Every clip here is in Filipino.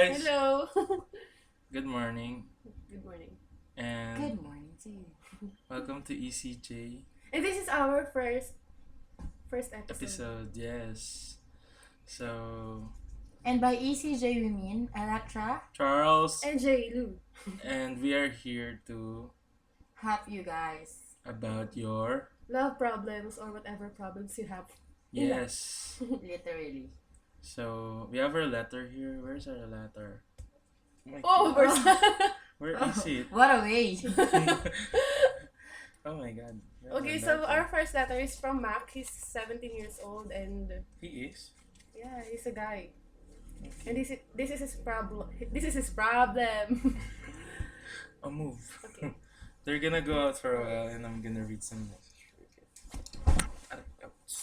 guys. Hello. Good morning. Good morning. And Good morning to you. welcome to ECJ And this is our first episode. episode. Yes. So, And by ECJ we mean Electra. Charles And J. Lou. and we are here to Help you guys. about your Love problems or whatever problems you have. yes. Literally. So, we have our letter here. Where's our letter? my Oh, God. we're Where is it? What a way. Oh my God. We have Okay, our so letter. our first letter is from Mac. He's 17 years old and He is. yeah, he's a guy. And this is his problem. This is his problem. Oh, move. Okay. They're gonna go out for a while and I'm gonna read some message. Ouch.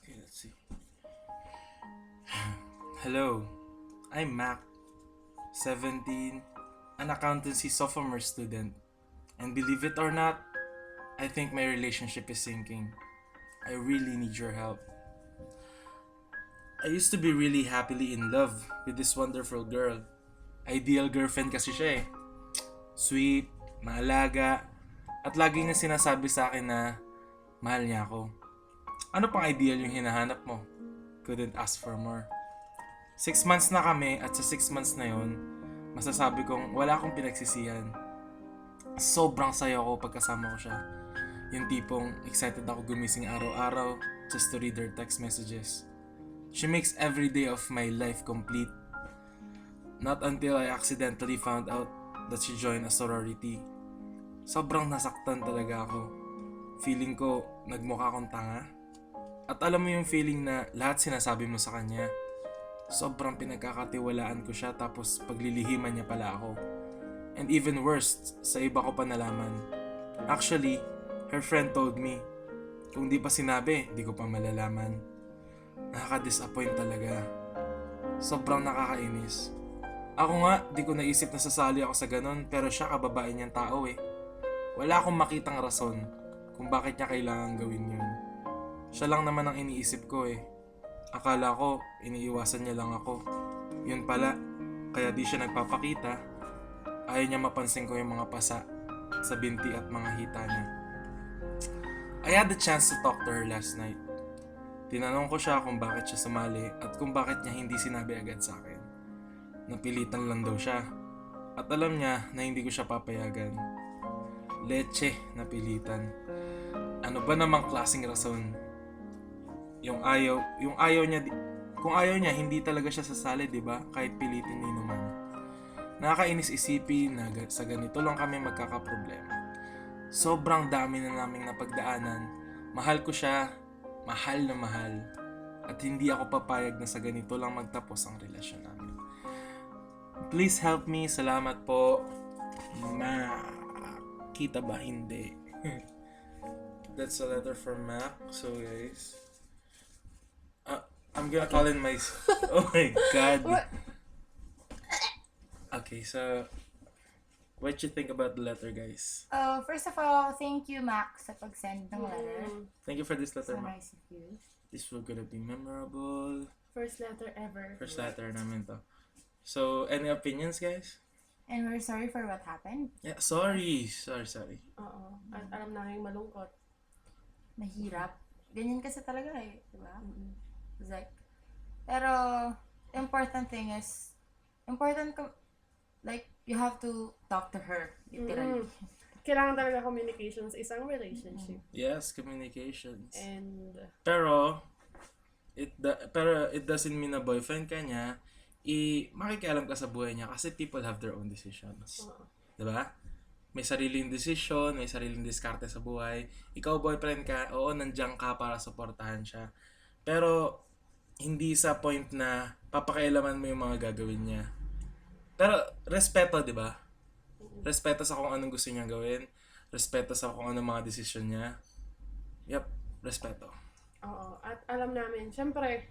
Okay, let's see. Hello, I'm Mac, 17, an accountancy sophomore student. And believe it or not, I think my relationship is sinking. I really need your help. I used to be really happily in love with this wonderful girl. Ideal girlfriend kasi siya eh. Sweet, maalaga, at lagi niya sinasabi sa akin na mahal niya ako. Ano pang ideal yung hinahanap mo? Couldn't ask for more. 6 months na kami at sa 6 months na yon, masasabi kong wala akong pinagsisihan. Sobrang saya ko pagkasama ko siya. Yung tipong excited ako gumising araw-araw just to read her text messages. She makes every day of my life complete. Not until I accidentally found out that she joined a sorority. Sobrang nasaktan talaga ako. Feeling ko nagmukha akong tanga. At alam mo yung feeling na lahat sinasabi mo sa kanya. Sobrang pinagkakatiwalaan ko siya tapos paglilihiman niya pala ako. And even worse, sa iba ko pa nalaman. Actually, her friend told me. Kung di pa sinabi, di ko pa malalaman. Nakaka-disappoint talaga. Sobrang nakakainis. Ako nga, di ko naisip na sasali ako sa ganun, pero siya kababae niyang tao eh. Wala akong makitang rason kung bakit niya kailangan gawin yun. Siya lang naman ang iniisip ko eh. Akala ko, iniiwasan niya lang ako. Yun pala, kaya di siya nagpapakita. Ayaw niya mapansin ko yung mga pasa sa binti at mga hita niya. I had the chance to talk to her last night. Tinanong ko siya kung bakit siya sumali at kung bakit niya hindi sinabi agad sa akin. Napilitan lang daw siya. At alam niya na hindi ko siya papayagan. Leche, napilitan. Ano ba namang klaseng rason? Yung ayaw niya, kung ayaw niya, hindi talaga siya sasali, di ba? Kahit pilitin nino man. Nakakainis isipin na sa ganito lang kami magkakaproblema. Sobrang dami na naming napagdaanan. Mahal ko siya, mahal na mahal. At hindi ako papayag na sa ganito lang magtapos ang relasyon namin. Please help me. Salamat po. Kita ba? Hindi. That's a letter from Mac. So guys, I'm gonna call in my... Oh my God. What? Okay, so what you think about the letter, guys? First of all, thank you, Max, sa pag-send ng letter. Thank you for this letter, So Mac. nice of you. This will gonna be memorable. First letter ever. First letter namin to. So, any opinions, guys? And we're sorry for what happened. Yeah, sorry. Oo. At alam namin malungkot. Mahirap. Ganyan kasi talaga eh. Diba? It's like, pero, important thing is, like, you have to talk to her, literally. Kailangan talaga communication sa isang relationship. Yes, communications. And Pero it doesn't mean na boyfriend ka niya, makikialam ka sa buhay niya kasi people have their own decisions. Diba? May sariling decision, may sariling diskarte sa buhay. Ikaw boyfriend ka, oo, nandiyan ka para suportahan siya. Pero, hindi sa point na papakialaman mo yung mga gagawin niya. Pero, respeto, di ba? Respeto sa kung anong gusto niya gawin. Respeto sa kung anong mga desisyon niya. Yep, respeto. oo. At alam namin, syempre,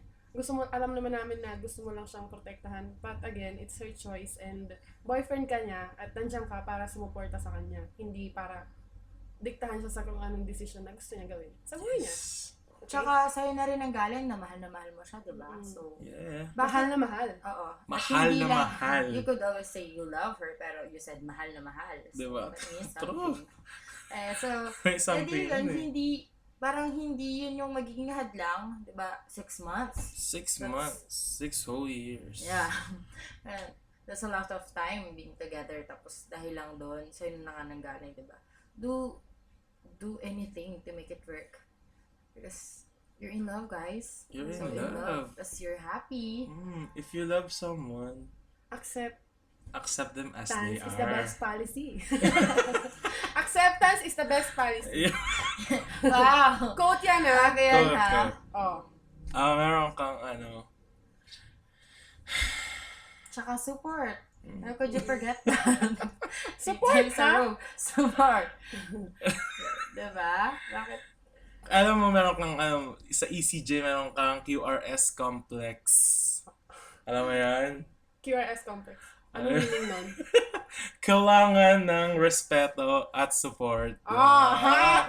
alam naman namin na gusto mo lang siyang protektahan. But again, it's her choice and boyfriend ka niya at nandiyan ka para sumuporta sa kanya. Hindi para diktahan siya sa kung anong decision na gusto niya gawin sa buhay niya. Tsaka sa'yo na rin ang galing na mahal mo siya, diba? So, Yeah. Mahal na mahal. oo. At Mahal hindi na lang- mahal. You could always say you love her, pero you said mahal na mahal. So, Diba? that means True. something. So, May something yun, yun eh. parang hindi yun yung magiging hadlang, diba? 6 months. 6 That's- months. 6 whole years. Yeah. And that's a lot of time being together. Tapos dahil lang doon, sa'yo na nga nanggaling, diba? Do anything to make it work. Because you're in love, guys. You're So in love. Tapos you're happy. If you love someone, Acceptance accept them as they is the are. best policy. Acceptance is the best policy. Yeah. Wow! Quote yan ha. Grabe yan, Quote, ha? quote. Oh. Meron kang Tsaka support. How could you forget that? Support, Times a ha? row. Support. Diba? Bakit? alam mo, meron kang, sa ECJ, meron kang QRS complex. Alam mo yan? QRS complex. Anong meaning nun? Kailangan ng respeto at support. Ha? Pak!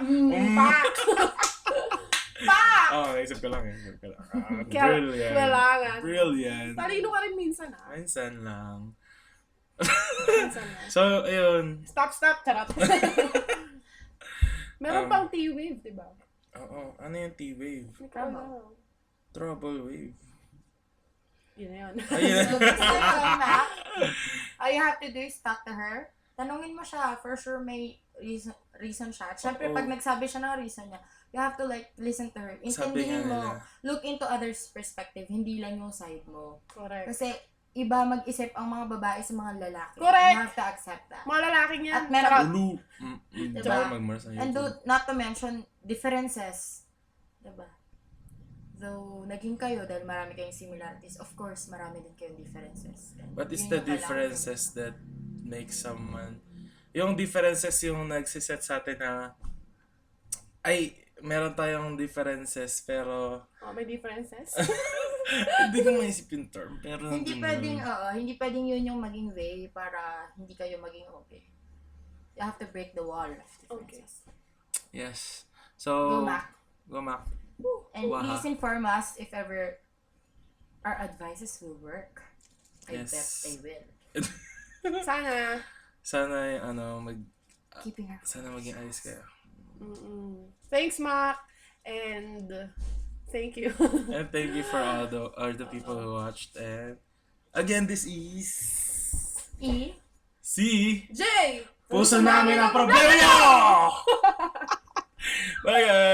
Pak! Naisip ko lang. Brilliant. Kailangan. Brilliant. Talino ka rin minsan ha. Minsan lang. Minsan lang. So, ayun. Stop, charot. Meron pang T-wave, di ba? Oo. Ano yung T-wave? Trouble. Trouble wave. Yun na yun. Ayun. So, gusto ko yun, ha? All you have to do is talk to her. Tanungin mo siya. For sure, may reason siya. At syempre, Oo. pag nagsabi siya ng reason niya, you have to listen to her. Sabi Intindihin nga mo. nila. Look into others' perspective. Hindi lang yung side mo. Correct. Kasi, iba mag-isip ang mga babae sa mga lalaki. Correct. You have to accept that. Mga lalaking yan. At meron- Charot. Ulu. Diba? Bawal magmura sa And YouTube. not to mention, differences. Diba? Though, naging kayo dahil marami kayong similarities, of course, marami din kayong differences. And What is yun the yung kailangan differences that make someone... Yung differences yung nagsiset sa atin na... Ay, meron tayong differences pero... Oh, may differences. Hindi ko maisip yung term. Pero Hindi nandun pwedeng, yun. hindi pwedeng yun yung maging way para hindi kayo maging okay. You have to break the wall of differences. Yes. So... Go Mac. Go Mac. And Waha. please inform us if ever our advices will work. I Yes. bet they will. Sana. Sana Keeping our sana maging ayos kayo. Thanks, Mac. And thank you. And thank you for all the people who watched. And again, this is... E. Si... J! Puso namin ang problema nyo! Bye guys!